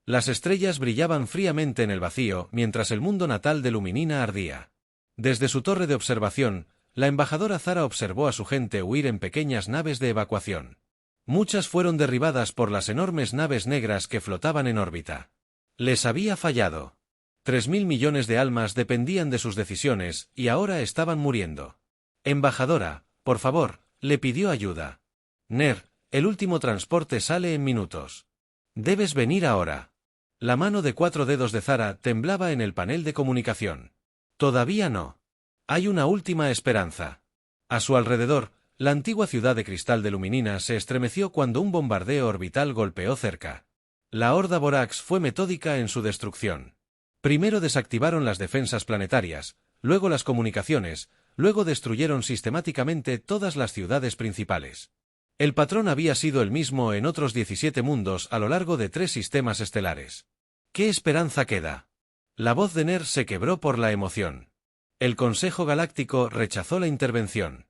Las estrellas brillaban fríamente en el vacío mientras el mundo natal de Luminina ardía. Desde su torre de observación, la embajadora Zara observó a su gente huir en pequeñas naves de evacuación. Muchas fueron derribadas por las enormes naves negras que flotaban en órbita. Les había fallado. 3.000 millones de almas dependían de sus decisiones y ahora estaban muriendo. Embajadora, por favor, le pidió ayuda. Ner, el último transporte sale en minutos. Debes venir ahora. La mano de 4 dedos de Zara temblaba en el panel de comunicación. Todavía no. Hay una última esperanza. A su alrededor, la antigua ciudad de cristal de Luminina se estremeció cuando un bombardeo orbital golpeó cerca. La horda Borax fue metódica en su destrucción. Primero desactivaron las defensas planetarias, luego las comunicaciones, luego destruyeron sistemáticamente todas las ciudades principales. El patrón había sido el mismo en otros 17 mundos a lo largo de 3 sistemas estelares. ¿Qué esperanza queda? La voz de Ner se quebró por la emoción. El Consejo Galáctico rechazó la intervención.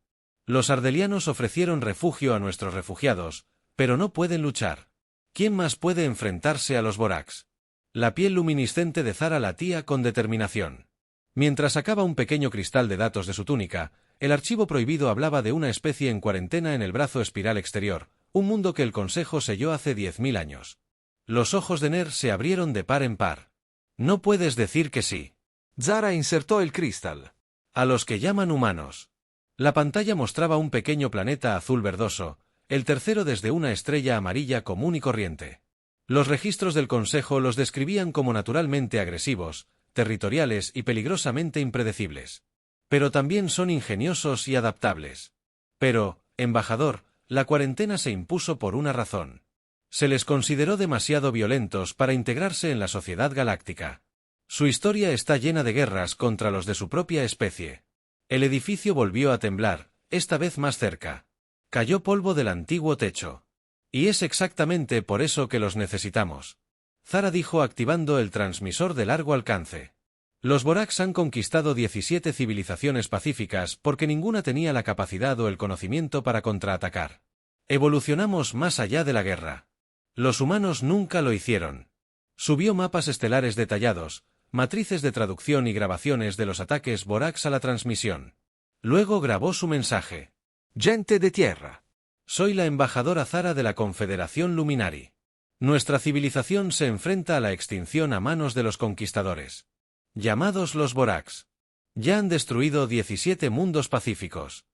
Los ardelianos ofrecieron refugio a nuestros refugiados, pero no pueden luchar. ¿Quién más puede enfrentarse a los Borax? La piel luminiscente de Zara latía con determinación. Mientras sacaba un pequeño cristal de datos de su túnica, el archivo prohibido hablaba de una especie en cuarentena en el brazo espiral exterior, un mundo que el Consejo selló hace 10.000 años. Los ojos de Ner se abrieron de par en par. No puedes decir que sí. Zara insertó el cristal. A los que llaman humanos. La pantalla mostraba un pequeño planeta azul verdoso, el tercero desde una estrella amarilla común y corriente. Los registros del Consejo los describían como naturalmente agresivos, territoriales y peligrosamente impredecibles. Pero también son ingeniosos y adaptables. Pero, embajador, la cuarentena se impuso por una razón. Se les consideró demasiado violentos para integrarse en la sociedad galáctica. Su historia está llena de guerras contra los de su propia especie. El edificio volvió a temblar, esta vez más cerca. Cayó polvo del antiguo techo. Y es exactamente por eso que los necesitamos. Zara dijo activando el transmisor de largo alcance. Los Borax han conquistado 17 civilizaciones pacíficas porque ninguna tenía la capacidad o el conocimiento para contraatacar. Evolucionamos más allá de la guerra. Los humanos nunca lo hicieron. Subió mapas estelares detallados, matrices de traducción y grabaciones de los ataques Borax a la transmisión. Luego grabó su mensaje. Gente de tierra. Soy la embajadora Zara de la Confederación Luminari. Nuestra civilización se enfrenta a la extinción a manos de los conquistadores. Llamados los Borax. Ya han destruido 17 mundos pacíficos.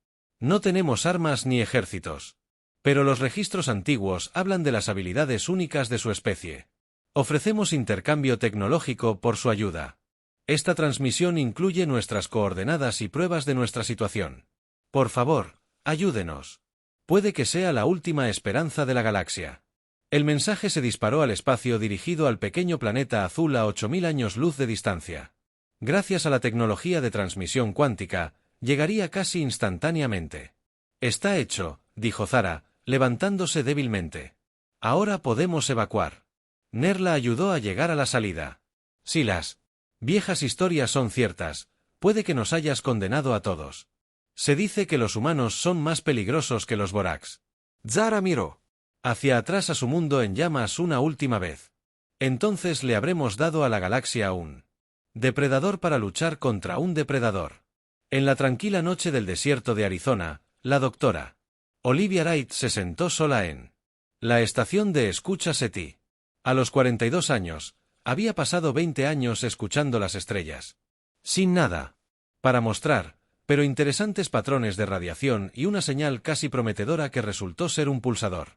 No tenemos armas ni ejércitos. Pero los registros antiguos hablan de las habilidades únicas de su especie. Ofrecemos intercambio tecnológico por su ayuda. Esta transmisión incluye nuestras coordenadas y pruebas de nuestra situación. Por favor, ayúdenos. Puede que sea la última esperanza de la galaxia. El mensaje se disparó al espacio dirigido al pequeño planeta azul a 8.000 años luz de distancia. Gracias a la tecnología de transmisión cuántica, llegaría casi instantáneamente. Está hecho, dijo Zara, levantándose débilmente. Ahora podemos evacuar. Ner la ayudó a llegar a la salida. Si las viejas historias son ciertas, puede que nos hayas condenado a todos. Se dice que los humanos son más peligrosos que los Borax. Zara miró hacia atrás a su mundo en llamas una última vez. Entonces le habremos dado a la galaxia un depredador para luchar contra un depredador. En la tranquila noche del desierto de Arizona, la doctora Olivia Wright se sentó sola en la estación de escucha SETI. A los 42 años, había pasado 20 años escuchando las estrellas. Sin nada para mostrar, pero interesantes patrones de radiación y una señal casi prometedora que resultó ser un pulsador.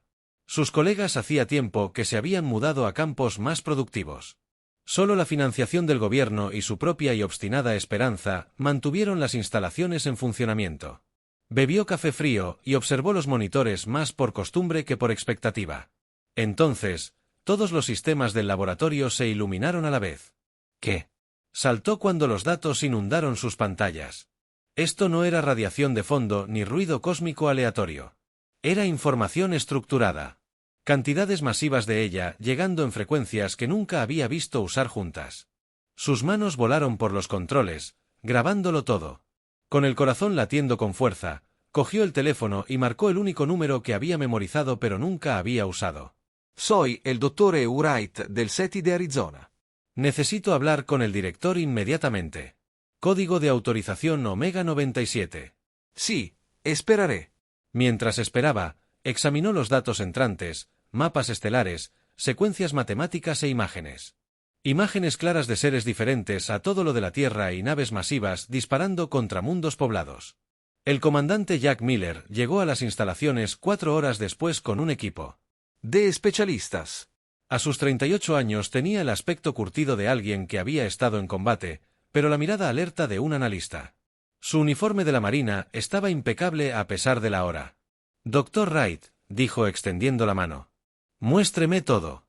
Sus colegas hacía tiempo que se habían mudado a campos más productivos. Solo la financiación del gobierno y su propia y obstinada esperanza mantuvieron las instalaciones en funcionamiento. Bebió café frío y observó los monitores más por costumbre que por expectativa. Entonces, todos los sistemas del laboratorio se iluminaron a la vez. ¿Qué? Saltó cuando los datos inundaron sus pantallas. Esto no era radiación de fondo ni ruido cósmico aleatorio. Era información estructurada. Cantidades masivas de ella llegando en frecuencias que nunca había visto usar juntas. Sus manos volaron por los controles, grabándolo todo. Con el corazón latiendo con fuerza, cogió el teléfono y marcó el único número que había memorizado pero nunca había usado. Soy el dottore Wright del SETI de Arizona. Necesito hablar con el director inmediatamente. Código de autorización Omega 97. Sí, esperaré. Mientras esperaba, examinó los datos entrantes, mapas estelares, secuencias matemáticas e imágenes. Imágenes claras de seres diferentes a todo lo de la Tierra y naves masivas disparando contra mundos poblados. El comandante Jack Miller llegó a las instalaciones 4 horas después con un equipo De especialistas. A sus 38 años tenía el aspecto curtido de alguien que había estado en combate, pero la mirada alerta de un analista. Su uniforme de la Marina estaba impecable a pesar de la hora. «Dr. Wright», dijo extendiendo la mano. «Muéstreme todo».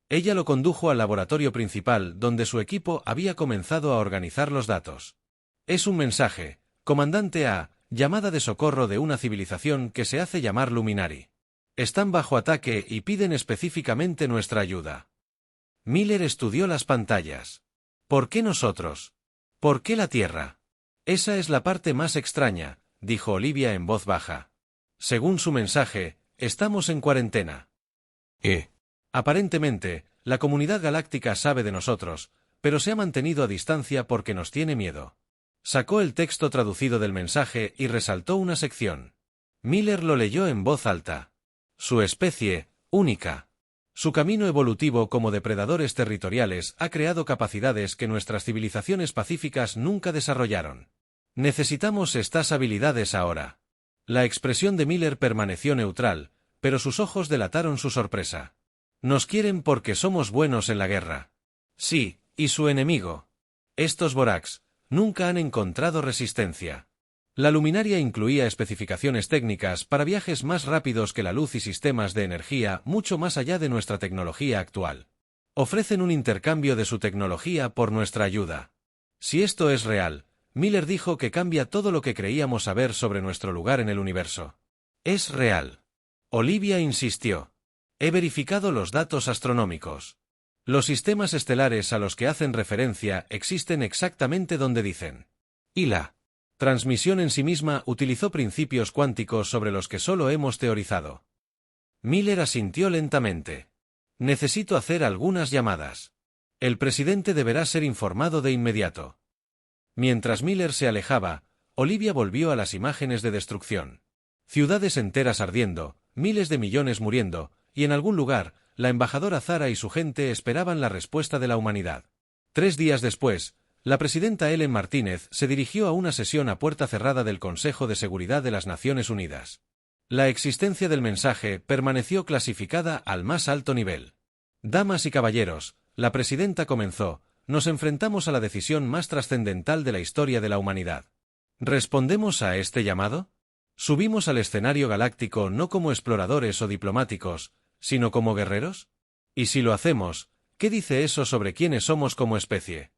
Ella lo condujo al laboratorio principal donde su equipo había comenzado a organizar los datos. «Es un mensaje, comandante A, llamada de socorro de una civilización que se hace llamar Luminari. Están bajo ataque y piden específicamente nuestra ayuda». Miller estudió las pantallas. «¿Por qué nosotros? ¿Por qué la Tierra?» «Esa es la parte más extraña», dijo Olivia en voz baja. «Según su mensaje, estamos en cuarentena». Aparentemente, la comunidad galáctica sabe de nosotros, pero se ha mantenido a distancia porque nos tiene miedo. Sacó el texto traducido del mensaje y resaltó una sección. Miller lo leyó en voz alta. Su especie, única. Su camino evolutivo como depredadores territoriales ha creado capacidades que nuestras civilizaciones pacíficas nunca desarrollaron. Necesitamos estas habilidades ahora. La expresión de Miller permaneció neutral, pero sus ojos delataron su sorpresa. Nos quieren porque somos buenos en la guerra. Sí, y su enemigo. Estos Borax nunca han encontrado resistencia. La luminaria incluía especificaciones técnicas para viajes más rápidos que la luz y sistemas de energía mucho más allá de nuestra tecnología actual. Ofrecen un intercambio de su tecnología por nuestra ayuda. Si esto es real, Miller dijo que cambia todo lo que creíamos saber sobre nuestro lugar en el universo. Es real. Olivia insistió. He verificado los datos astronómicos. Los sistemas estelares a los que hacen referencia existen exactamente donde dicen. Y la transmisión en sí misma utilizó principios cuánticos sobre los que solo hemos teorizado. Miller asintió lentamente. Necesito hacer algunas llamadas. El presidente deberá ser informado de inmediato. Mientras Miller se alejaba, Olivia volvió a las imágenes de destrucción. Ciudades enteras ardiendo, miles de millones muriendo, y en algún lugar, la embajadora Zara y su gente esperaban la respuesta de la humanidad. 3 días después, la presidenta Ellen Martínez se dirigió a una sesión a puerta cerrada del Consejo de Seguridad de las Naciones Unidas. La existencia del mensaje permaneció clasificada al más alto nivel. Damas y caballeros, la presidenta comenzó, nos enfrentamos a la decisión más trascendental de la historia de la humanidad. ¿Respondemos a este llamado? ¿Subimos al escenario galáctico no como exploradores o diplomáticos, sino como guerreros? Y si lo hacemos, ¿qué dice eso sobre quiénes somos como especie?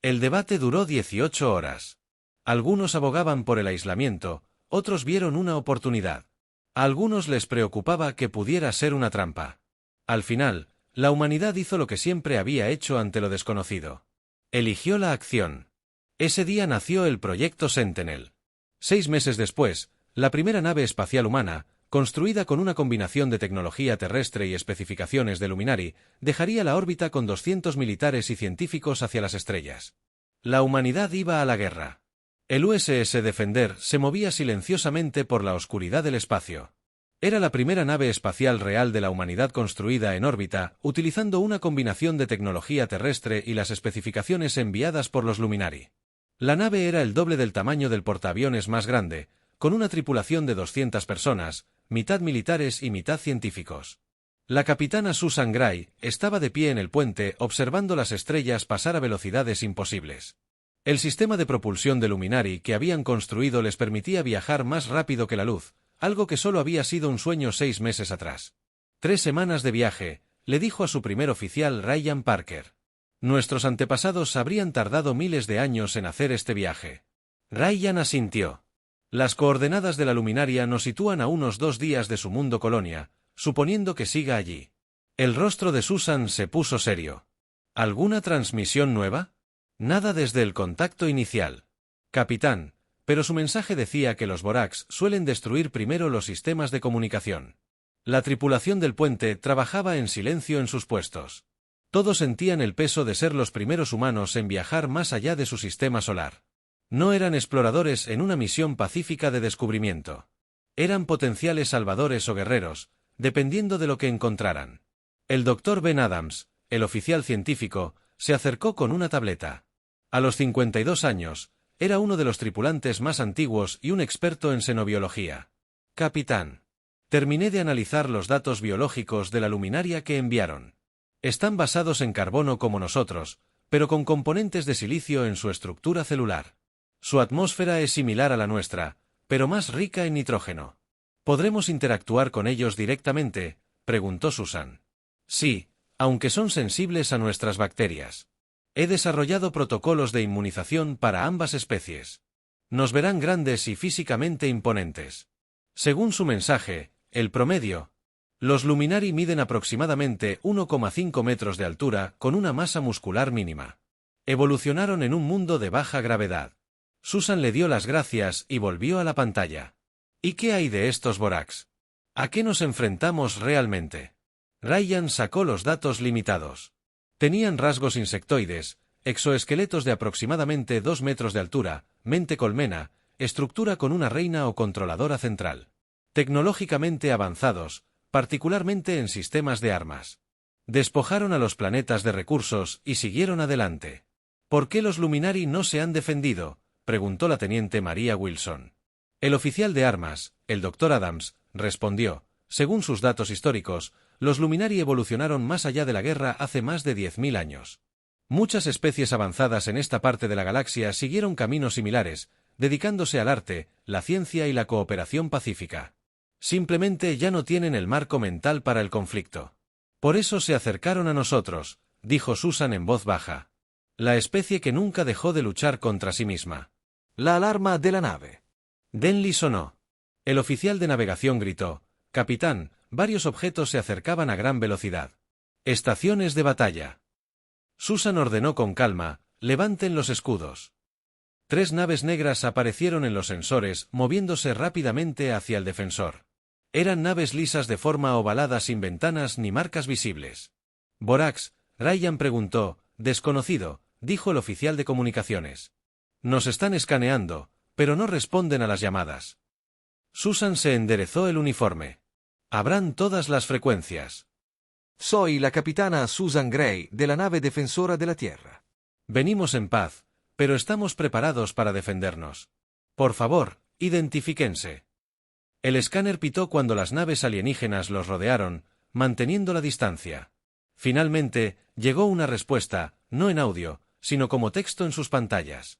El debate duró 18 horas. Algunos abogaban por el aislamiento, otros vieron una oportunidad. A algunos les preocupaba que pudiera ser una trampa. Al final, la humanidad hizo lo que siempre había hecho ante lo desconocido. Eligió la acción. Ese día nació el proyecto Sentinel. 6 meses después, la primera nave espacial humana, construida con una combinación de tecnología terrestre y especificaciones de Luminari, dejaría la órbita con 200 militares y científicos hacia las estrellas. La humanidad iba a la guerra. El USS Defender se movía silenciosamente por la oscuridad del espacio. Era la primera nave espacial real de la humanidad construida en órbita, utilizando una combinación de tecnología terrestre y las especificaciones enviadas por los Luminari. La nave era el doble del tamaño del portaaviones más grande, con una tripulación de 200 personas, mitad militares y mitad científicos. La capitana Susan Gray estaba de pie en el puente observando las estrellas pasar a velocidades imposibles. El sistema de propulsión de Luminari que habían construido les permitía viajar más rápido que la luz, algo que solo había sido un sueño 6 meses atrás. 3 semanas de viaje, le dijo a su primer oficial Ryan Parker. Nuestros antepasados habrían tardado miles de años en hacer este viaje. Ryan asintió. Las coordenadas de la luminaria nos sitúan a unos 2 días de su mundo colonia, suponiendo que siga allí. El rostro de Susan se puso serio. ¿Alguna transmisión nueva? Nada desde el contacto inicial. Capitán, pero su mensaje decía que los Borax suelen destruir primero los sistemas de comunicación. La tripulación del puente trabajaba en silencio en sus puestos. Todos sentían el peso de ser los primeros humanos en viajar más allá de su sistema solar. No eran exploradores en una misión pacífica de descubrimiento. Eran potenciales salvadores o guerreros, dependiendo de lo que encontraran. El Dr. Ben Adams, el oficial científico, se acercó con una tableta. A los 52 años, era uno de los tripulantes más antiguos y un experto en xenobiología. Capitán. Terminé de analizar los datos biológicos de la luminaria que enviaron. Están basados en carbono como nosotros, pero con componentes de silicio en su estructura celular. Su atmósfera es similar a la nuestra, pero más rica en nitrógeno. ¿Podremos interactuar con ellos directamente?, preguntó Susan. Sí, aunque son sensibles a nuestras bacterias. He desarrollado protocolos de inmunización para ambas especies. Nos verán grandes y físicamente imponentes. Según su mensaje, el promedio. Los Luminari miden aproximadamente 1,5 metros de altura con una masa muscular mínima. Evolucionaron en un mundo de baja gravedad. Susan le dio las gracias y volvió a la pantalla. ¿Y qué hay de estos Borax? ¿A qué nos enfrentamos realmente? Ryan sacó los datos limitados. Tenían rasgos insectoides, exoesqueletos de aproximadamente 2 metros de altura, mente colmena, estructura con una reina o controladora central. Tecnológicamente avanzados, particularmente en sistemas de armas. Despojaron a los planetas de recursos y siguieron adelante. ¿Por qué los Luminari no se han defendido?, preguntó la teniente María Wilson. El oficial de armas, el Dr. Adams, respondió, según sus datos históricos, los Luminari evolucionaron más allá de la guerra hace más de 10.000 años. Muchas especies avanzadas en esta parte de la galaxia siguieron caminos similares, dedicándose al arte, la ciencia y la cooperación pacífica. Simplemente ya no tienen el marco mental para el conflicto. Por eso se acercaron a nosotros, dijo Susan en voz baja. La especie que nunca dejó de luchar contra sí misma. La alarma de la nave. Denley sonó. El oficial de navegación gritó, «Capitán, varios objetos se acercaban a gran velocidad. Estaciones de batalla». Susan ordenó con calma, «Levanten los escudos». 3 naves negras aparecieron en los sensores, moviéndose rápidamente hacia el defensor. Eran naves lisas de forma ovalada sin ventanas ni marcas visibles. «Borax», Ryan preguntó, «desconocido», dijo el oficial de comunicaciones. «Nos están escaneando, pero no responden a las llamadas». Susan se enderezó el uniforme. «Habrán todas las frecuencias». Soy la capitana Susan Gray de la nave defensora de la Tierra. «Venimos en paz, pero estamos preparados para defendernos. Por favor, identifíquense». El escáner pitó cuando las naves alienígenas los rodearon, manteniendo la distancia. Finalmente, llegó una respuesta, no en audio, sino como texto en sus pantallas.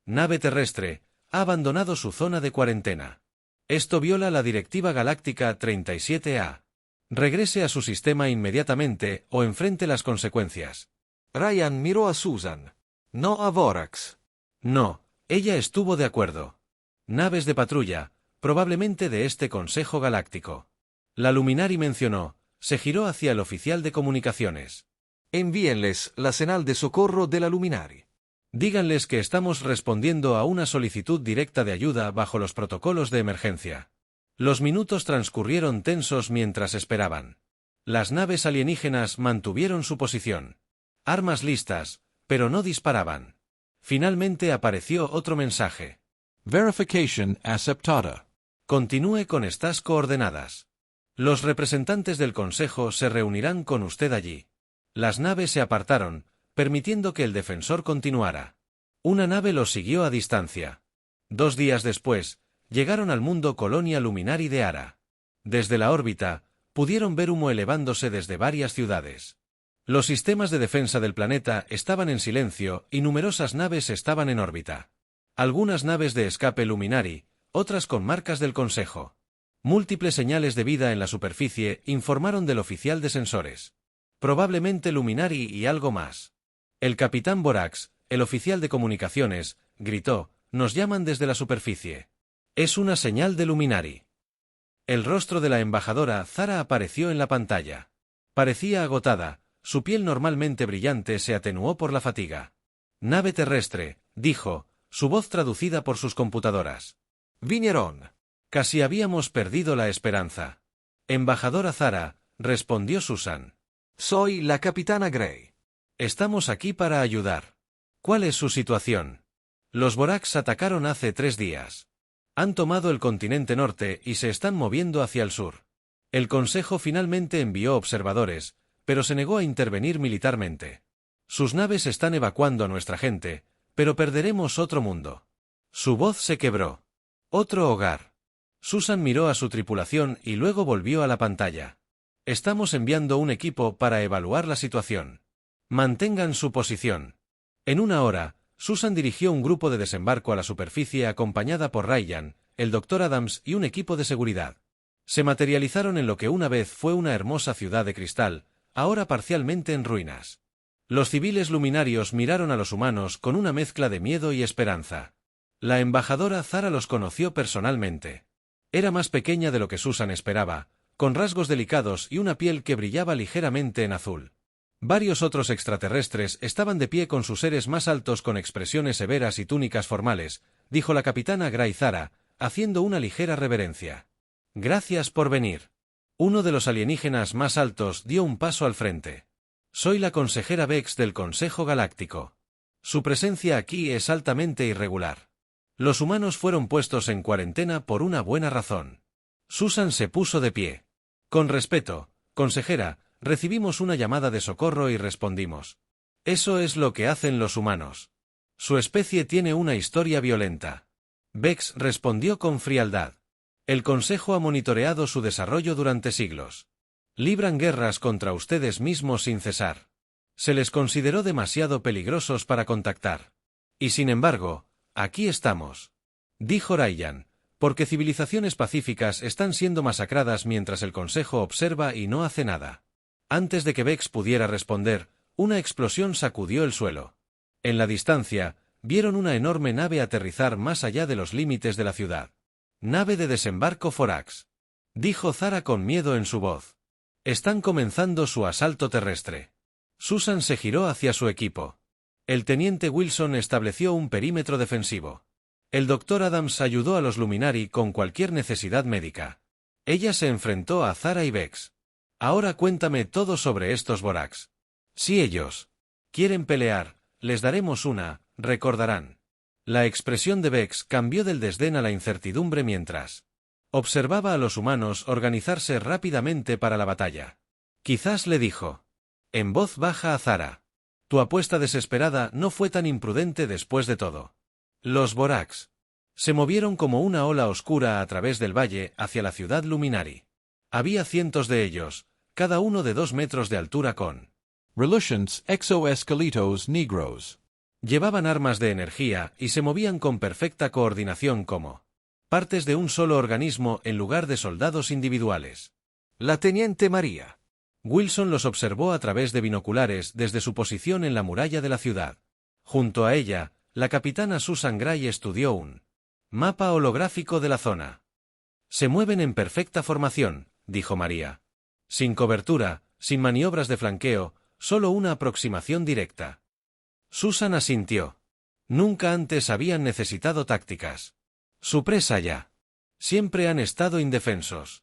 «Nave terrestre, ha abandonado su zona de cuarentena. Esto viola la Directiva Galáctica 37A. Regrese a su sistema inmediatamente o enfrente las consecuencias». Ryan miró a Susan. No a Borax. No, ella estuvo de acuerdo. Naves de patrulla, probablemente de este Consejo Galáctico. La Luminari mencionó, se giró hacia el oficial de comunicaciones. Envíenles la señal de socorro de la Luminari. Díganles que estamos respondiendo a una solicitud directa de ayuda bajo los protocolos de emergencia. Los minutos transcurrieron tensos mientras esperaban. Las naves alienígenas mantuvieron su posición. Armas listas, pero no disparaban. Finalmente apareció otro mensaje. Verification aceptada. Continúe con estas coordenadas. Los representantes del Consejo se reunirán con usted allí. Las naves se apartaron, permitiendo que el defensor continuara. Una nave los siguió a distancia. 2 días después, llegaron al mundo Colonia Luminari de Ara. Desde la órbita, pudieron ver humo elevándose desde varias ciudades. Los sistemas de defensa del planeta estaban en silencio y numerosas naves estaban en órbita. Algunas naves de escape Luminari, otras con marcas del Consejo. Múltiples señales de vida en la superficie informaron del oficial de sensores. Probablemente Luminari y algo más. El capitán Borax, el oficial de comunicaciones, gritó, «Nos llaman desde la superficie. Es una señal de Luminari». El rostro de la embajadora Zara apareció en la pantalla. Parecía agotada, su piel normalmente brillante se atenuó por la fatiga. «Nave terrestre», dijo, su voz traducida por sus computadoras. Vinieron. Casi habíamos perdido la esperanza. Embajadora Zara, respondió Susan. Soy la capitana Gray. Estamos aquí para ayudar. ¿Cuál es su situación? Los Borax atacaron hace 3 días. Han tomado el continente norte y se están moviendo hacia el sur. El Consejo finalmente envió observadores, pero se negó a intervenir militarmente. Sus naves están evacuando a nuestra gente, pero perderemos otro mundo. Su voz se quebró. Otro hogar. Susan miró a su tripulación y luego volvió a la pantalla. Estamos enviando un equipo para evaluar la situación. Mantengan su posición. En 1 hora, Susan dirigió un grupo de desembarco a la superficie acompañada por Ryan, el Dr. Adams y un equipo de seguridad. Se materializaron en lo que una vez fue una hermosa ciudad de cristal, ahora parcialmente en ruinas. Los civiles luminarios miraron a los humanos con una mezcla de miedo y esperanza. La embajadora Zara los conoció personalmente. Era más pequeña de lo que Susan esperaba, con rasgos delicados y una piel que brillaba ligeramente en azul. Varios otros extraterrestres estaban de pie con sus seres más altos con expresiones severas y túnicas formales, dijo la capitana Gray Zara, haciendo una ligera reverencia. Gracias por venir. Uno de los alienígenas más altos dio un paso al frente. Soy la consejera Vex del Consejo Galáctico. Su presencia aquí es altamente irregular. Los humanos fueron puestos en cuarentena por una buena razón. Susan se puso de pie. Con respeto, consejera, recibimos una llamada de socorro y respondimos. Eso es lo que hacen los humanos. Su especie tiene una historia violenta. Vex respondió con frialdad. El Consejo ha monitoreado su desarrollo durante siglos. Libran guerras contra ustedes mismos sin cesar. Se les consideró demasiado peligrosos para contactar. Y sin embargo, aquí estamos. Dijo Ryan, porque civilizaciones pacíficas están siendo masacradas mientras el Consejo observa y no hace nada. Antes de que Vex pudiera responder, una explosión sacudió el suelo. En la distancia, vieron una enorme nave aterrizar más allá de los límites de la ciudad. Nave de desembarco Forax. Dijo Zara con miedo en su voz. Están comenzando su asalto terrestre. Susan se giró hacia su equipo. El teniente Wilson estableció un perímetro defensivo. El Dr. Adams ayudó a los Luminari con cualquier necesidad médica. Ella se enfrentó a Zara y Vex. Ahora cuéntame todo sobre estos Borax. Si ellos quieren pelear, les daremos una, recordarán. La expresión de Vex cambió del desdén a la incertidumbre mientras observaba a los humanos organizarse rápidamente para la batalla. Quizás le dijo, en voz baja a Zara. Tu apuesta desesperada no fue tan imprudente después de todo. Los Borax se movieron como una ola oscura a través del valle hacia la ciudad Luminari. Había cientos de ellos, cada uno de 2 metros de altura con Relucents exoesqueletos negros. Llevaban armas de energía y se movían con perfecta coordinación como partes de un solo organismo en lugar de soldados individuales. La teniente María. Wilson los observó a través de binoculares desde su posición en la muralla de la ciudad. Junto a ella, la capitana Susan Gray estudió un mapa holográfico de la zona. Se mueven en perfecta formación, dijo María. Sin cobertura, sin maniobras de flanqueo, solo una aproximación directa. Susan asintió. Nunca antes habían necesitado tácticas. Su presa ya. Siempre han estado indefensos.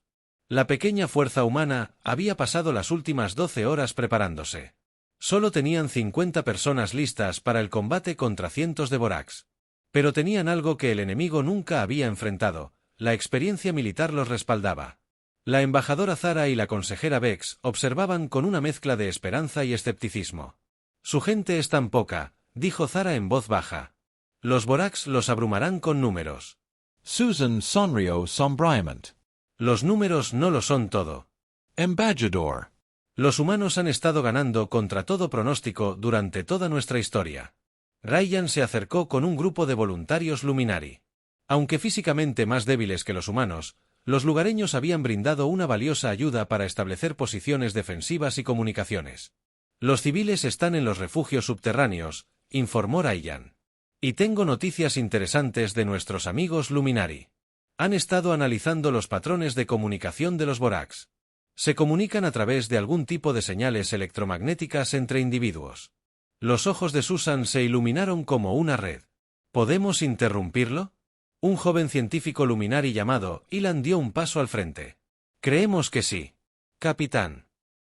La pequeña fuerza humana había pasado las últimas 12 horas preparándose. Solo tenían 50 personas listas para el combate contra cientos de Borax. Pero tenían algo que el enemigo nunca había enfrentado, la experiencia militar los respaldaba. La embajadora Zara y la consejera Vex observaban con una mezcla de esperanza y escepticismo. Su gente es tan poca, dijo Zara en voz baja. Los Borax los abrumarán con números. Susan sonrió sombriamente. Los números no lo son todo. Embajador. Los humanos han estado ganando contra todo pronóstico durante toda nuestra historia. Ryan se acercó con un grupo de voluntarios Luminari. Aunque físicamente más débiles que los humanos, los lugareños habían brindado una valiosa ayuda para establecer posiciones defensivas y comunicaciones. Los civiles están en los refugios subterráneos, informó Ryan. Y tengo noticias interesantes de nuestros amigos Luminari. Han estado analizando los patrones de comunicación de los Borax. Se comunican a través de algún tipo de señales electromagnéticas entre individuos. Los ojos de Susan se iluminaron como una red. ¿Podemos interrumpirlo? Un joven científico Luminari llamado Ilan dio un paso al frente. Creemos que sí. Capitán.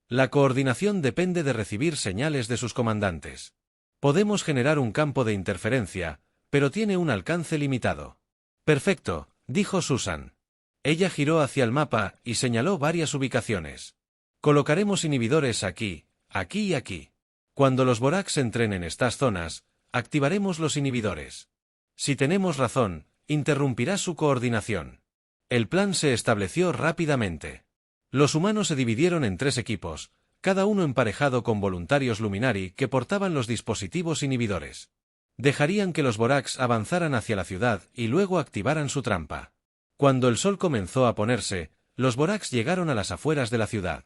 La coordinación depende de recibir señales de sus comandantes. Podemos generar un campo de interferencia, pero tiene un alcance limitado. Perfecto, dijo Susan. Ella giró hacia el mapa y señaló varias ubicaciones. Colocaremos inhibidores aquí, aquí y aquí. Cuando los Borax entren en estas zonas, activaremos los inhibidores. Si tenemos razón, interrumpirá su coordinación. El plan se estableció rápidamente. Los humanos se dividieron en 3 equipos, cada uno emparejado con voluntarios Luminari que portaban los dispositivos inhibidores. Dejarían que los Borax avanzaran hacia la ciudad y luego activaran su trampa. Cuando el sol comenzó a ponerse, los Borax llegaron a las afueras de la ciudad.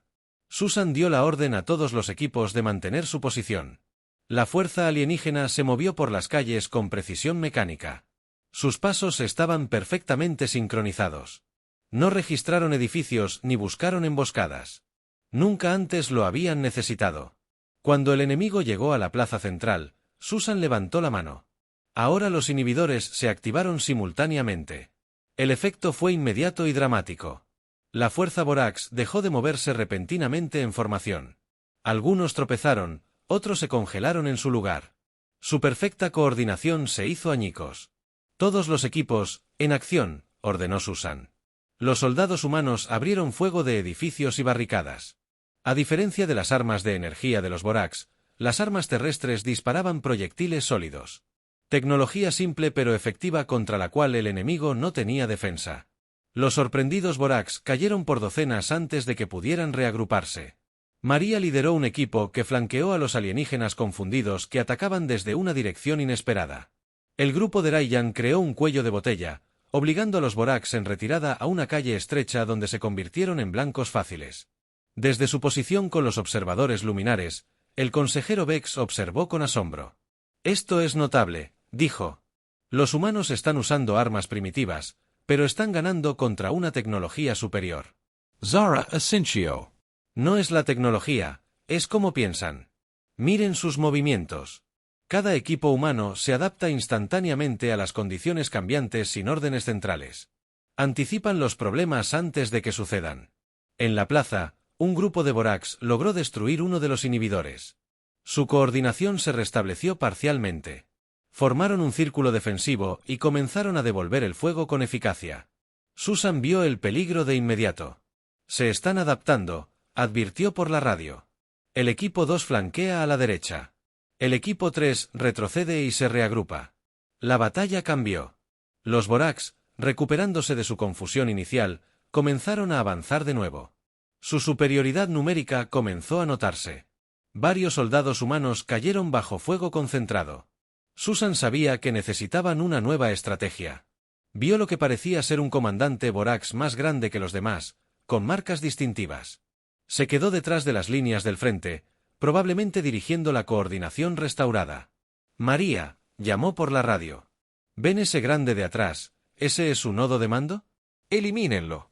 Susan dio la orden a todos los equipos de mantener su posición. La fuerza alienígena se movió por las calles con precisión mecánica. Sus pasos estaban perfectamente sincronizados. No registraron edificios ni buscaron emboscadas. Nunca antes lo habían necesitado. Cuando el enemigo llegó a la plaza central, Susan levantó la mano. Ahora los inhibidores se activaron simultáneamente. El efecto fue inmediato y dramático. La fuerza Borax dejó de moverse repentinamente en formación. Algunos tropezaron, otros se congelaron en su lugar. Su perfecta coordinación se hizo añicos. Todos los equipos, en acción, ordenó Susan. Los soldados humanos abrieron fuego de edificios y barricadas. A diferencia de las armas de energía de los Borax, las armas terrestres disparaban proyectiles sólidos. Tecnología simple pero efectiva contra la cual el enemigo no tenía defensa. Los sorprendidos Borax cayeron por docenas antes de que pudieran reagruparse. María lideró un equipo que flanqueó a los alienígenas confundidos que atacaban desde una dirección inesperada. El grupo de Ryan creó un cuello de botella, obligando a los Borax en retirada a una calle estrecha donde se convirtieron en blancos fáciles. Desde su posición con los observadores luminares, el consejero Vex observó con asombro. «Esto es notable», dijo. «Los humanos están usando armas primitivas, pero están ganando contra una tecnología superior». Zara Asensio. No es la tecnología, es cómo piensan. Miren sus movimientos. Cada equipo humano se adapta instantáneamente a las condiciones cambiantes sin órdenes centrales. Anticipan los problemas antes de que sucedan. En la plaza, un grupo de Borax logró destruir uno de los inhibidores. Su coordinación se restableció parcialmente. Formaron un círculo defensivo y comenzaron a devolver el fuego con eficacia. Susan vio el peligro de inmediato. «Se están adaptando», advirtió por la radio. El equipo 2 flanquea a la derecha. El equipo 3 retrocede y se reagrupa. La batalla cambió. Los Borax, recuperándose de su confusión inicial, comenzaron a avanzar de nuevo. Su superioridad numérica comenzó a notarse. Varios soldados humanos cayeron bajo fuego concentrado. Susan sabía que necesitaban una nueva estrategia. Vio lo que parecía ser un comandante Borax más grande que los demás, con marcas distintivas. Se quedó detrás de las líneas del frente, probablemente dirigiendo la coordinación restaurada. «María», llamó por la radio. «¿Ven ese grande de atrás? ¿Ese es su nodo de mando? Elimínenlo».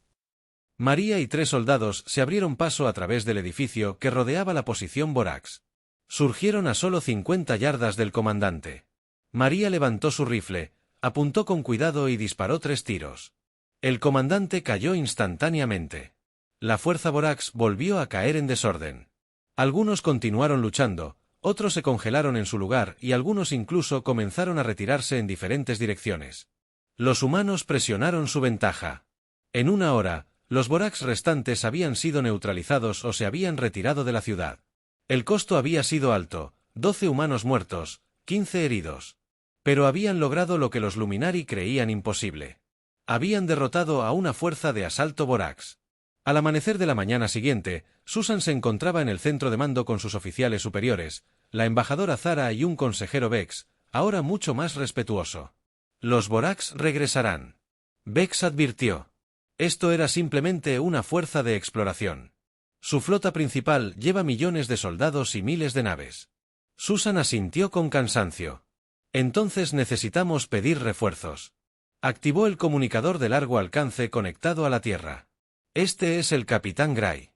María y 3 soldados se abrieron paso a través del edificio que rodeaba la posición Borax. Surgieron a solo 50 yardas del comandante. María levantó su rifle, apuntó con cuidado y disparó 3 tiros. El comandante cayó instantáneamente. La fuerza Borax volvió a caer en desorden. Algunos continuaron luchando, otros se congelaron en su lugar y algunos incluso comenzaron a retirarse en diferentes direcciones. Los humanos presionaron su ventaja. En una hora, los Borax restantes habían sido neutralizados o se habían retirado de la ciudad. El costo había sido alto, 12 humanos muertos, 15 heridos. Pero habían logrado lo que los Luminari creían imposible. Habían derrotado a una fuerza de asalto Borax. Al amanecer de la mañana siguiente, Susan se encontraba en el centro de mando con sus oficiales superiores, la embajadora Zara y un consejero Vex, ahora mucho más respetuoso. «Los Borax regresarán». Vex advirtió. Esto era simplemente una fuerza de exploración. Su flota principal lleva millones de soldados y miles de naves. Susan asintió con cansancio. «Entonces necesitamos pedir refuerzos». Activó el comunicador de largo alcance conectado a la Tierra. «Este es el Capitán Gray.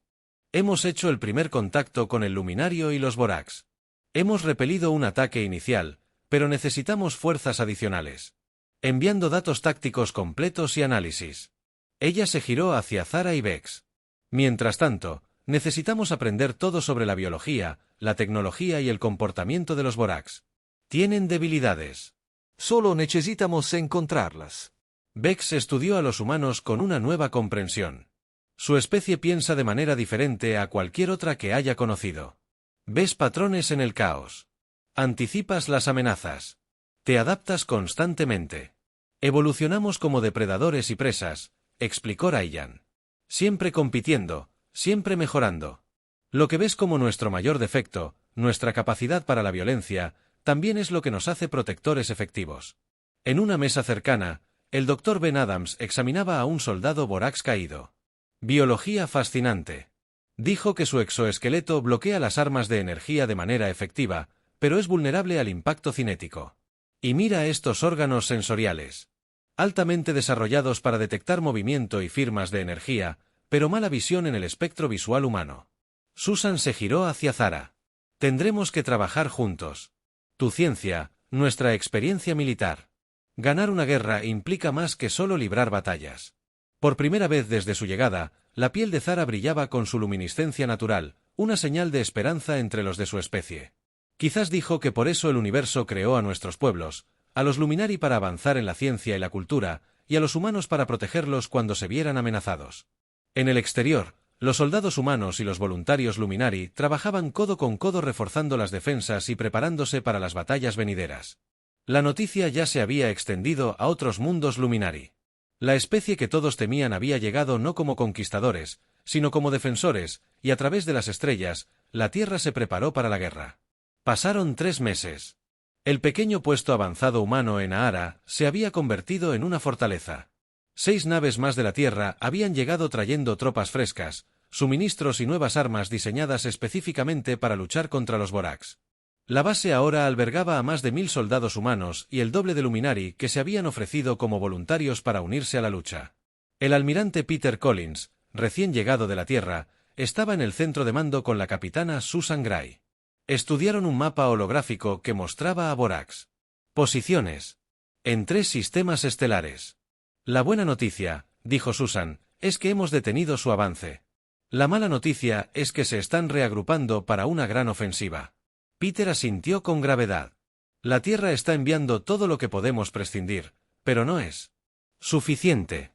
Hemos hecho el primer contacto con el Luminario y los Borax. Hemos repelido un ataque inicial, pero necesitamos fuerzas adicionales. Enviando datos tácticos completos y análisis». Ella se giró hacia Zara y Vex. Mientras tanto, necesitamos aprender todo sobre la biología, la tecnología y el comportamiento de los Borax. Tienen debilidades. Solo necesitamos encontrarlas. Bex estudió a los humanos con una nueva comprensión. Su especie piensa de manera diferente a cualquier otra que haya conocido. Ves patrones en el caos. Anticipas las amenazas. Te adaptas constantemente. Evolucionamos como depredadores y presas, explicó Ryan. Siempre compitiendo, siempre mejorando. Lo que ves como nuestro mayor defecto, nuestra capacidad para la violencia, también es lo que nos hace protectores efectivos. En una mesa cercana, el Dr. Ben Adams examinaba a un soldado Borax caído. Biología fascinante. Dijo que su exoesqueleto bloquea las armas de energía de manera efectiva, pero es vulnerable al impacto cinético. Y mira estos órganos sensoriales. Altamente desarrollados para detectar movimiento y firmas de energía, pero mala visión en el espectro visual humano. Susan se giró hacia Zara. Tendremos que trabajar juntos. Tu ciencia, nuestra experiencia militar. Ganar una guerra implica más que solo librar batallas. Por primera vez desde su llegada, la piel de Zara brillaba con su luminiscencia natural, una señal de esperanza entre los de su especie. Quizás dijo que por eso el universo creó a nuestros pueblos, a los Luminari para avanzar en la ciencia y la cultura, y a los humanos para protegerlos cuando se vieran amenazados. En el exterior, los soldados humanos y los voluntarios Luminari trabajaban codo con codo reforzando las defensas y preparándose para las batallas venideras. La noticia ya se había extendido a otros mundos Luminari. La especie que todos temían había llegado no como conquistadores, sino como defensores, y a través de las estrellas, la Tierra se preparó para la guerra. Pasaron 3 meses. El pequeño puesto avanzado humano en Ahara se había convertido en una fortaleza. 6 naves más de la Tierra habían llegado trayendo tropas frescas, suministros y nuevas armas diseñadas específicamente para luchar contra los Borax. La base ahora albergaba a más de 1000 soldados humanos y el doble de Luminari que se habían ofrecido como voluntarios para unirse a la lucha. El almirante Peter Collins, recién llegado de la Tierra, estaba en el centro de mando con la capitana Susan Gray. Estudiaron un mapa holográfico que mostraba a Borax. Posiciones. En 3 sistemas estelares. La buena noticia, dijo Susan, es que hemos detenido su avance. La mala noticia es que se están reagrupando para una gran ofensiva. Peter asintió con gravedad. La Tierra está enviando todo lo que podemos prescindir, pero no es suficiente.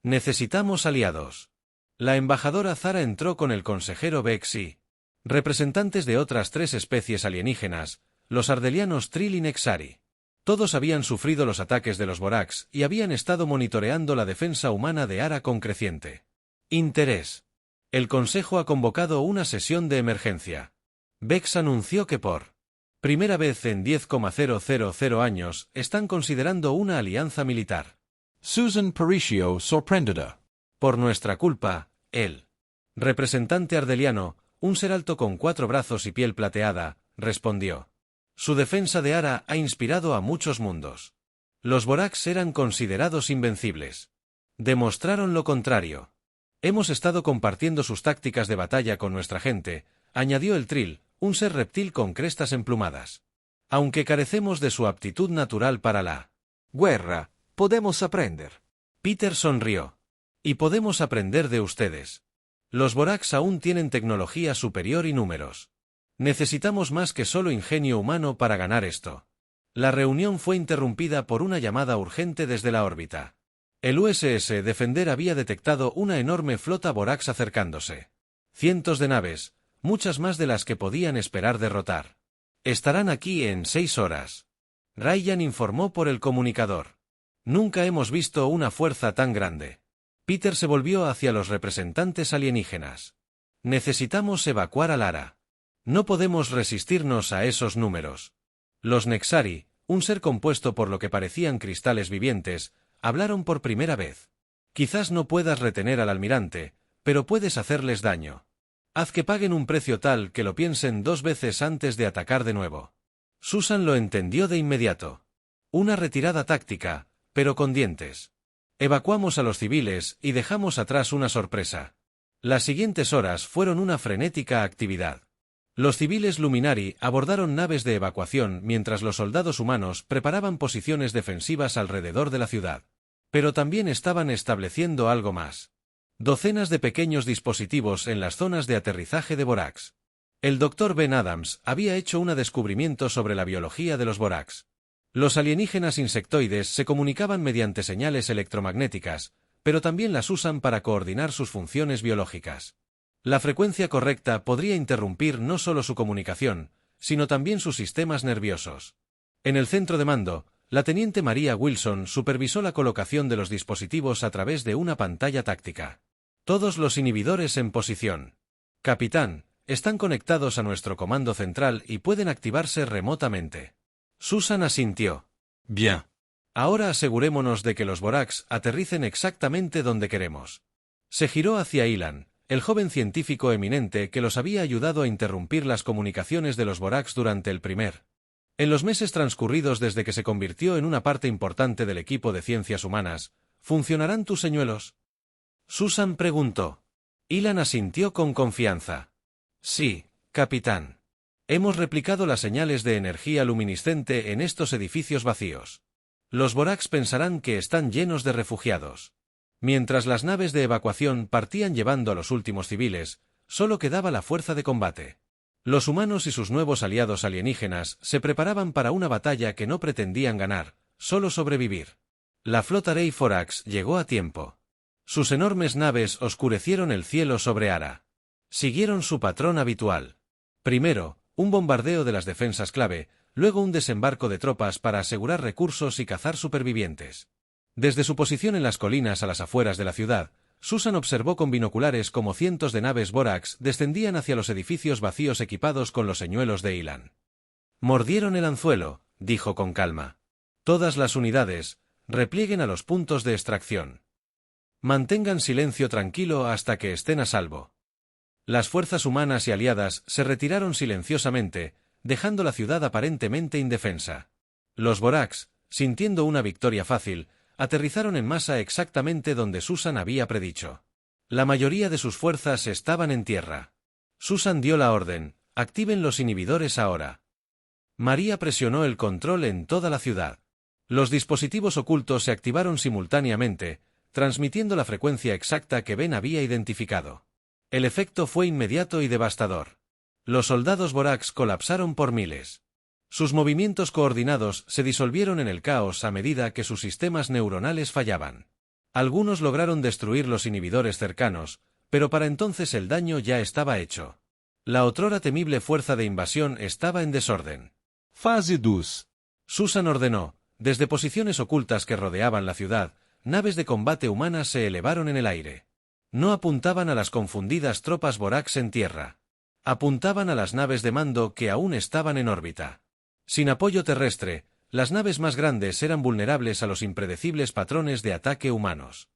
Necesitamos aliados. La embajadora Zara entró con el consejero Bex y representantes de otras 3 especies alienígenas, los ardelianos Trill y Nexari. Todos habían sufrido los ataques de los Borax y habían estado monitoreando la defensa humana de Ahara con creciente interés. El Consejo ha convocado una sesión de emergencia. Bex anunció que por primera vez en 10,000 años están considerando una alianza militar. Susan Parisio sorprendida. Por nuestra culpa, el representante ardeliano, un ser alto con 4 brazos y piel plateada, respondió. Su defensa de Ahara ha inspirado a muchos mundos. Los Borax eran considerados invencibles. Demostraron lo contrario. Hemos estado compartiendo sus tácticas de batalla con nuestra gente, añadió el Trill, un ser reptil con crestas emplumadas. Aunque carecemos de su aptitud natural para la guerra, podemos aprender. Peter sonrió. Y podemos aprender de ustedes. Los Borax aún tienen tecnología superior y números. Necesitamos más que solo ingenio humano para ganar esto. La reunión fue interrumpida por una llamada urgente desde la órbita. El USS Defender había detectado una enorme flota Borax acercándose. Cientos de naves, muchas más de las que podían esperar derrotar. Estarán aquí en 6 horas. Ryan informó por el comunicador. Nunca hemos visto una fuerza tan grande. Peter se volvió hacia los representantes alienígenas. Necesitamos evacuar a Lara. No podemos resistirnos a esos números. Los Nexari, un ser compuesto por lo que parecían cristales vivientes, hablaron por primera vez. Quizás no puedas retener al almirante, pero puedes hacerles daño. Haz que paguen un precio tal que lo piensen 2 veces antes de atacar de nuevo. Susan lo entendió de inmediato. Una retirada táctica, pero con dientes. Evacuamos a los civiles y dejamos atrás una sorpresa. Las siguientes horas fueron una frenética actividad. Los civiles Luminari abordaron naves de evacuación mientras los soldados humanos preparaban posiciones defensivas alrededor de la ciudad. Pero también estaban estableciendo algo más. Docenas de pequeños dispositivos en las zonas de aterrizaje de Borax. El Dr. Ben Adams había hecho un descubrimiento sobre la biología de los Borax. Los alienígenas insectoides se comunicaban mediante señales electromagnéticas, pero también las usan para coordinar sus funciones biológicas. La frecuencia correcta podría interrumpir no solo su comunicación, sino también sus sistemas nerviosos. En el centro de mando, la teniente María Wilson supervisó la colocación de los dispositivos a través de una pantalla táctica. Todos los inhibidores en posición. Capitán, están conectados a nuestro comando central y pueden activarse remotamente. Susan asintió. Bien. Ahora asegurémonos de que los Borax aterricen exactamente donde queremos. Se giró hacia Ilan, el joven científico eminente que los había ayudado a interrumpir las comunicaciones de los Borax durante el primer. En los meses transcurridos desde que se convirtió en una parte importante del equipo de ciencias humanas, ¿funcionarán tus señuelos? Susan preguntó. Ilan asintió con confianza. Sí, capitán. Hemos replicado las señales de energía luminiscente en estos edificios vacíos. Los Borax pensarán que están llenos de refugiados. Mientras las naves de evacuación partían llevando a los últimos civiles, solo quedaba la fuerza de combate. Los humanos y sus nuevos aliados alienígenas se preparaban para una batalla que no pretendían ganar, solo sobrevivir. La flota Rey Forax llegó a tiempo. Sus enormes naves oscurecieron el cielo sobre Ara. Siguieron su patrón habitual. Primero, un bombardeo de las defensas clave, luego un desembarco de tropas para asegurar recursos y cazar supervivientes. Desde su posición en las colinas a las afueras de la ciudad, Susan observó con binoculares cómo cientos de naves Borax descendían hacia los edificios vacíos equipados con los señuelos de Ilan. Mordieron el anzuelo, dijo con calma. Todas las unidades, replieguen a los puntos de extracción. Mantengan silencio tranquilo hasta que estén a salvo. Las fuerzas humanas y aliadas se retiraron silenciosamente, dejando la ciudad aparentemente indefensa. Los Borax, sintiendo una victoria fácil, aterrizaron en masa exactamente donde Susan había predicho. La mayoría de sus fuerzas estaban en tierra. Susan dio la orden, activen los inhibidores ahora. María presionó el control en toda la ciudad. Los dispositivos ocultos se activaron simultáneamente, transmitiendo la frecuencia exacta que Ben había identificado. El efecto fue inmediato y devastador. Los soldados Borax colapsaron por miles. Sus movimientos coordinados se disolvieron en el caos a medida que sus sistemas neuronales fallaban. Algunos lograron destruir los inhibidores cercanos, pero para entonces el daño ya estaba hecho. La otrora temible fuerza de invasión estaba en desorden. Fase 2. Susan ordenó, desde posiciones ocultas que rodeaban la ciudad, naves de combate humanas se elevaron en el aire. No apuntaban a las confundidas tropas Borax en tierra. Apuntaban a las naves de mando que aún estaban en órbita. Sin apoyo terrestre, las naves más grandes eran vulnerables a los impredecibles patrones de ataque humanos.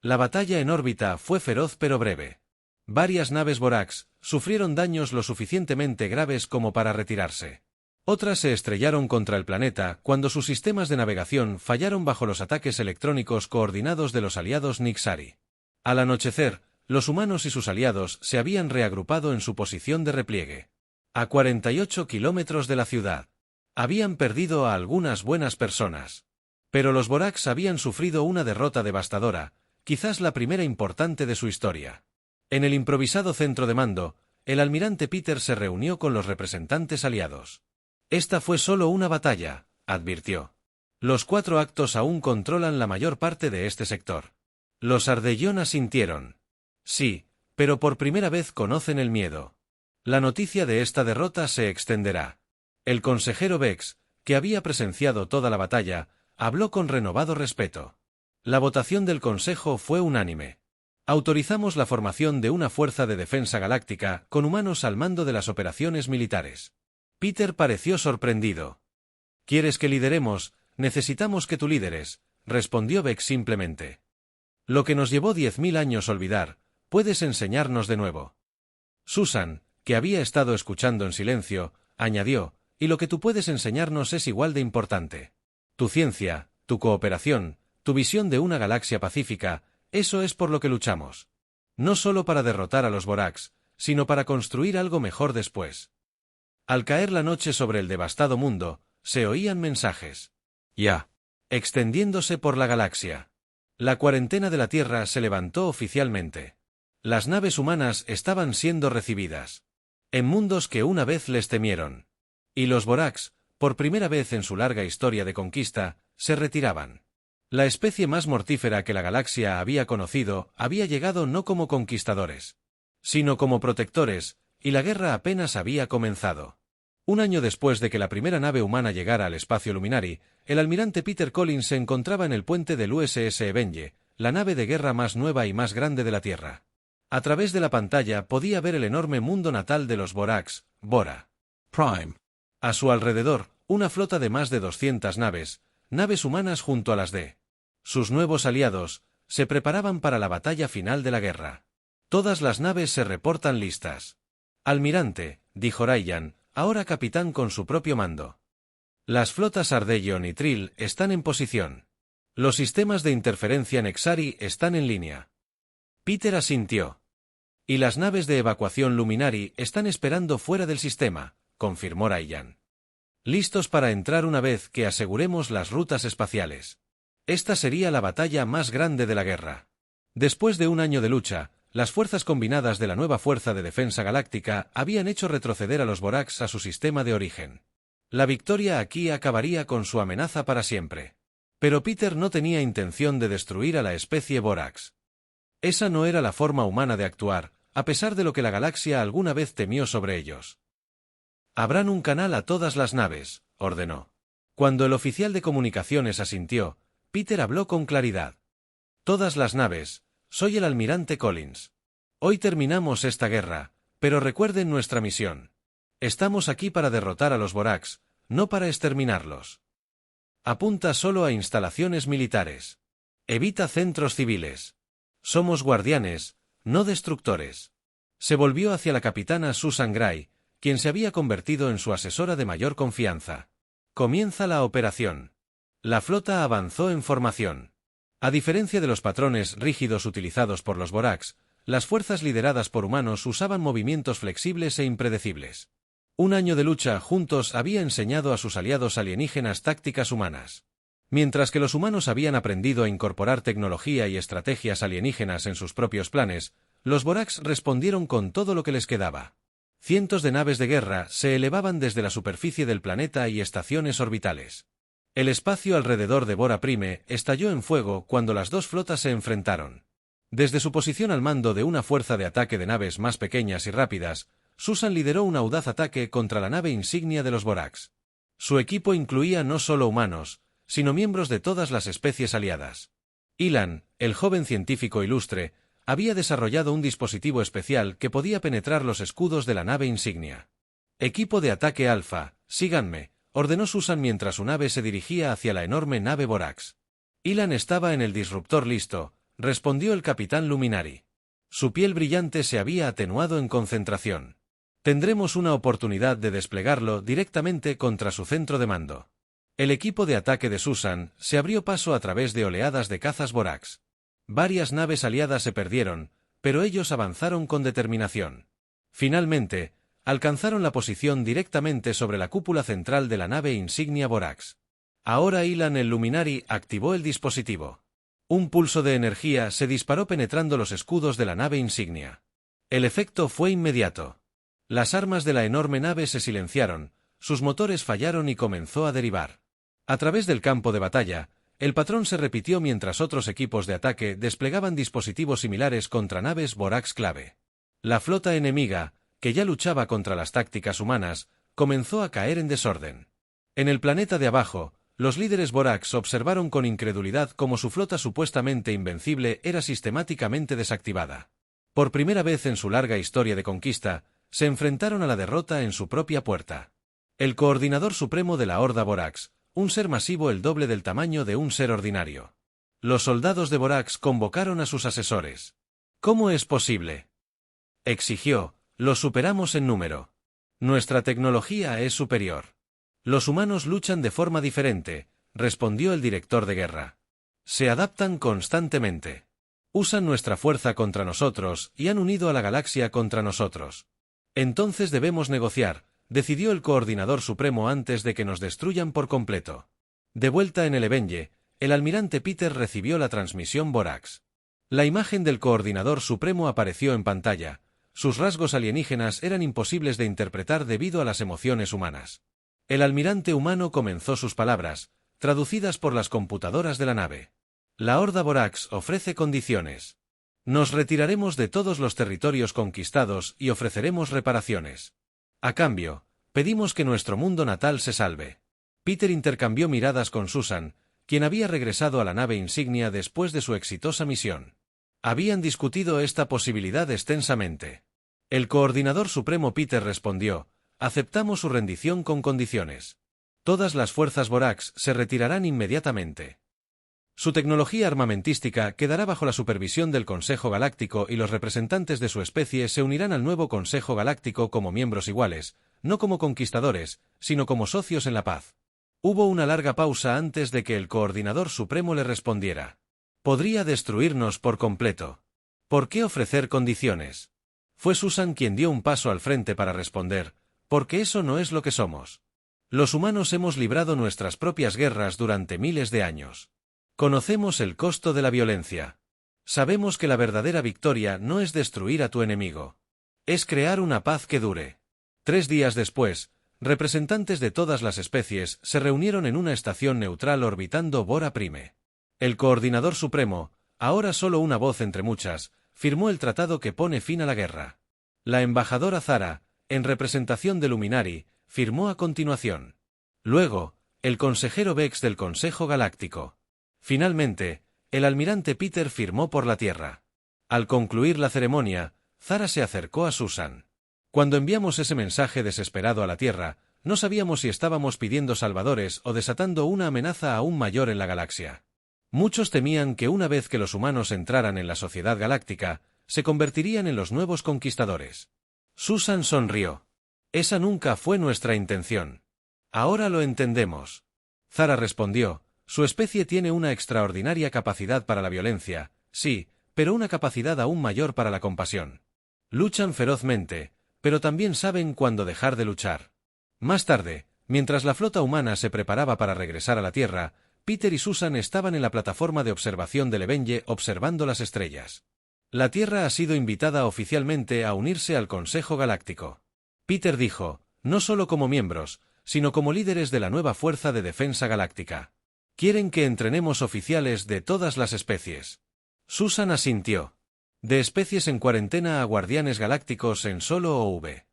La batalla en órbita fue feroz pero breve. Varias naves Borax sufrieron daños lo suficientemente graves como para retirarse. Otras se estrellaron contra el planeta cuando sus sistemas de navegación fallaron bajo los ataques electrónicos coordinados de los aliados Nixari. Al anochecer, los humanos y sus aliados se habían reagrupado en su posición de repliegue. A 48 kilómetros de la ciudad. Habían perdido a algunas buenas personas. Pero los Borax habían sufrido una derrota devastadora, quizás la primera importante de su historia. En el improvisado centro de mando, el almirante Peter se reunió con los representantes aliados. Esta fue solo una batalla, advirtió. Los 4 actos aún controlan la mayor parte de este sector. Los Ardellón asintieron. Sí, pero por primera vez conocen el miedo. La noticia de esta derrota se extenderá. El consejero Vex, que había presenciado toda la batalla, habló con renovado respeto. La votación del Consejo fue unánime. Autorizamos la formación de una fuerza de defensa galáctica con humanos al mando de las operaciones militares. Peter pareció sorprendido. ¿Quieres que lideremos? Necesitamos que tú lideres, respondió Vex simplemente. Lo que nos llevó 10.000 años olvidar, puedes enseñarnos de nuevo. Susan, que había estado escuchando en silencio, añadió, y lo que tú puedes enseñarnos es igual de importante. Tu ciencia, tu cooperación, tu visión de una galaxia pacífica, eso es por lo que luchamos. No solo para derrotar a los Borax, sino para construir algo mejor después. Al caer la noche sobre el devastado mundo, se oían mensajes. Ya. Extendiéndose por la galaxia. La cuarentena de la Tierra se levantó oficialmente. Las naves humanas estaban siendo recibidas en mundos que una vez les temieron. Y los Borax, por primera vez en su larga historia de conquista, se retiraban. La especie más mortífera que la galaxia había conocido había llegado no como conquistadores, sino como protectores, y la guerra apenas había comenzado. Un año después de que la primera nave humana llegara al espacio Luminari, el almirante Peter Collins se encontraba en el puente del USS Avenger, la nave de guerra más nueva y más grande de la Tierra. A través de la pantalla podía ver el enorme mundo natal de los Borax, Bora Prime. A su alrededor, una flota de más de 200 naves humanas junto a las de sus nuevos aliados, se preparaban para la batalla final de la guerra. Todas las naves se reportan listas. Almirante, dijo Ryan, ahora capitán con su propio mando. Las flotas Ardelion y Trill están en posición. Los sistemas de interferencia Nexari están en línea. Peter asintió. Y las naves de evacuación Luminari están esperando fuera del sistema, confirmó Ryan. Listos para entrar una vez que aseguremos las rutas espaciales. Esta sería la batalla más grande de la guerra. Después de un año de lucha, las fuerzas combinadas de la nueva Fuerza de Defensa Galáctica habían hecho retroceder a los Borax a su sistema de origen. La victoria aquí acabaría con su amenaza para siempre. Pero Peter no tenía intención de destruir a la especie Borax. Esa no era la forma humana de actuar, a pesar de lo que la galaxia alguna vez temió sobre ellos. Abran un canal a todas las naves, ordenó. Cuando el oficial de comunicaciones asintió, Peter habló con claridad. Todas las naves, soy el almirante Collins. Hoy terminamos esta guerra, pero recuerden nuestra misión. Estamos aquí para derrotar a los Borax, no para exterminarlos. Apunta solo a instalaciones militares. Evita centros civiles. Somos guardianes, no destructores. Se volvió hacia la capitana Susan Gray, quien se había convertido en su asesora de mayor confianza. Comienza la operación. La flota avanzó en formación. A diferencia de los patrones rígidos utilizados por los Borax, las fuerzas lideradas por humanos usaban movimientos flexibles e impredecibles. Un año de lucha juntos había enseñado a sus aliados alienígenas tácticas humanas. Mientras que los humanos habían aprendido a incorporar tecnología y estrategias alienígenas en sus propios planes, los Borax respondieron con todo lo que les quedaba. Cientos de naves de guerra se elevaban desde la superficie del planeta y estaciones orbitales. El espacio alrededor de Bora Prime estalló en fuego cuando las dos flotas se enfrentaron. Desde su posición al mando de una fuerza de ataque de naves más pequeñas y rápidas, Susan lideró un audaz ataque contra la nave insignia de los Borax. Su equipo incluía no solo humanos, sino miembros de todas las especies aliadas. Ilan, el joven científico ilustre, había desarrollado un dispositivo especial que podía penetrar los escudos de la nave insignia. Equipo de ataque Alfa, síganme, ordenó Susan mientras su nave se dirigía hacia la enorme nave Borax. Ilan estaba en el disruptor listo, respondió el capitán Luminari. Su piel brillante se había atenuado en concentración. Tendremos una oportunidad de desplegarlo directamente contra su centro de mando. El equipo de ataque de Susan se abrió paso a través de oleadas de cazas Borax. Varias naves aliadas se perdieron, pero ellos avanzaron con determinación. Finalmente, alcanzaron la posición directamente sobre la cúpula central de la nave insignia Borax. Ahora Ilan el Luminari activó el dispositivo. Un pulso de energía se disparó penetrando los escudos de la nave insignia. El efecto fue inmediato. Las armas de la enorme nave se silenciaron, sus motores fallaron y comenzó a derivar. A través del campo de batalla, el patrón se repitió mientras otros equipos de ataque desplegaban dispositivos similares contra naves Borax clave. La flota enemiga, que ya luchaba contra las tácticas humanas, comenzó a caer en desorden. En el planeta de abajo, los líderes Borax observaron con incredulidad cómo su flota supuestamente invencible era sistemáticamente desactivada. Por primera vez en su larga historia de conquista, se enfrentaron a la derrota en su propia puerta. El coordinador supremo de la Horda Borax, un ser masivo el doble del tamaño de un ser ordinario. Los soldados de Borax convocaron a sus asesores. ¿Cómo es posible?, exigió. Los superamos en número. Nuestra tecnología es superior. Los humanos luchan de forma diferente, respondió el director de guerra. Se adaptan constantemente. Usan nuestra fuerza contra nosotros y han unido a la galaxia contra nosotros. Entonces debemos negociar, decidió el coordinador supremo antes de que nos destruyan por completo. De vuelta en el Avenger, el almirante Peter recibió la transmisión Borax. La imagen del coordinador supremo apareció en pantalla. Sus rasgos alienígenas eran imposibles de interpretar debido a las emociones humanas. El almirante humano comenzó sus palabras, traducidas por las computadoras de la nave. La Horda Borax ofrece condiciones. Nos retiraremos de todos los territorios conquistados y ofreceremos reparaciones. A cambio, pedimos que nuestro mundo natal se salve. Peter intercambió miradas con Susan, quien había regresado a la nave insignia después de su exitosa misión. Habían discutido esta posibilidad extensamente. El coordinador supremo Peter respondió: aceptamos su rendición con condiciones. Todas las fuerzas Borax se retirarán inmediatamente. Su tecnología armamentística quedará bajo la supervisión del Consejo Galáctico y los representantes de su especie se unirán al nuevo Consejo Galáctico como miembros iguales, no como conquistadores, sino como socios en la paz. Hubo una larga pausa antes de que el coordinador supremo le respondiera. Podría destruirnos por completo. ¿Por qué ofrecer condiciones? Fue Susan quien dio un paso al frente para responder, porque eso no es lo que somos. Los humanos hemos librado nuestras propias guerras durante miles de años. Conocemos el costo de la violencia. Sabemos que la verdadera victoria no es destruir a tu enemigo. Es crear una paz que dure. 3 días después, representantes de todas las especies se reunieron en una estación neutral orbitando Bora Prime. El coordinador supremo, ahora solo una voz entre muchas, firmó el tratado que pone fin a la guerra. La embajadora Zara, en representación de Luminari, firmó a continuación. Luego, el consejero Vex del Consejo Galáctico. Finalmente, el almirante Peter firmó por la Tierra. Al concluir la ceremonia, Zara se acercó a Susan. Cuando enviamos ese mensaje desesperado a la Tierra, no sabíamos si estábamos pidiendo salvadores o desatando una amenaza aún mayor en la galaxia. Muchos temían que una vez que los humanos entraran en la sociedad galáctica, se convertirían en los nuevos conquistadores. Susan sonrió. Esa nunca fue nuestra intención. Ahora lo entendemos. Zara respondió: su especie tiene una extraordinaria capacidad para la violencia, sí, pero una capacidad aún mayor para la compasión. Luchan ferozmente, pero también saben cuándo dejar de luchar. Más tarde, mientras la flota humana se preparaba para regresar a la Tierra, Peter y Susan estaban en la plataforma de observación del Evenge observando las estrellas. La Tierra ha sido invitada oficialmente a unirse al Consejo Galáctico. Peter dijo: no solo como miembros, sino como líderes de la nueva Fuerza de Defensa Galáctica. Quieren que entrenemos oficiales de todas las especies. Susan asintió. De especies en cuarentena a guardianes galácticos en solo OV.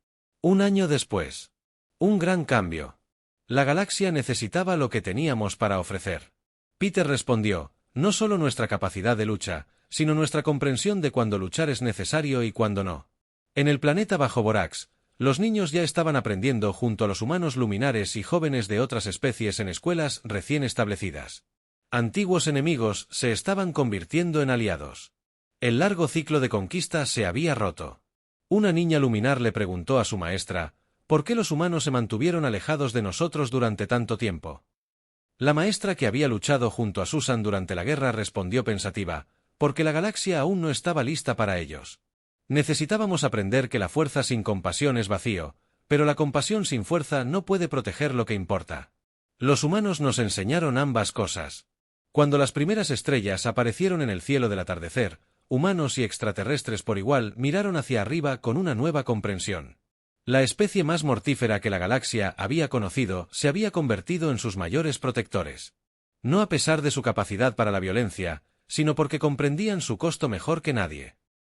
1 año después. Un gran cambio. La galaxia necesitaba lo que teníamos para ofrecer. Peter respondió: no solo nuestra capacidad de lucha, sino nuestra comprensión de cuándo luchar es necesario y cuándo no. En el planeta bajo Borax, los niños ya estaban aprendiendo junto a los humanos luminares y jóvenes de otras especies en escuelas recién establecidas. Antiguos enemigos se estaban convirtiendo en aliados. El largo ciclo de conquista se había roto. Una niña luminar le preguntó a su maestra: ¿por qué los humanos se mantuvieron alejados de nosotros durante tanto tiempo? La maestra, que había luchado junto a Susan durante la guerra, respondió pensativa: porque la galaxia aún no estaba lista para ellos. Necesitábamos aprender que la fuerza sin compasión es vacío, pero la compasión sin fuerza no puede proteger lo que importa. Los humanos nos enseñaron ambas cosas. Cuando las primeras estrellas aparecieron en el cielo del atardecer, humanos y extraterrestres por igual miraron hacia arriba con una nueva comprensión. La especie más mortífera que la galaxia había conocido se había convertido en sus mayores protectores. No a pesar de su capacidad para la violencia, sino porque comprendían su costo mejor que nadie.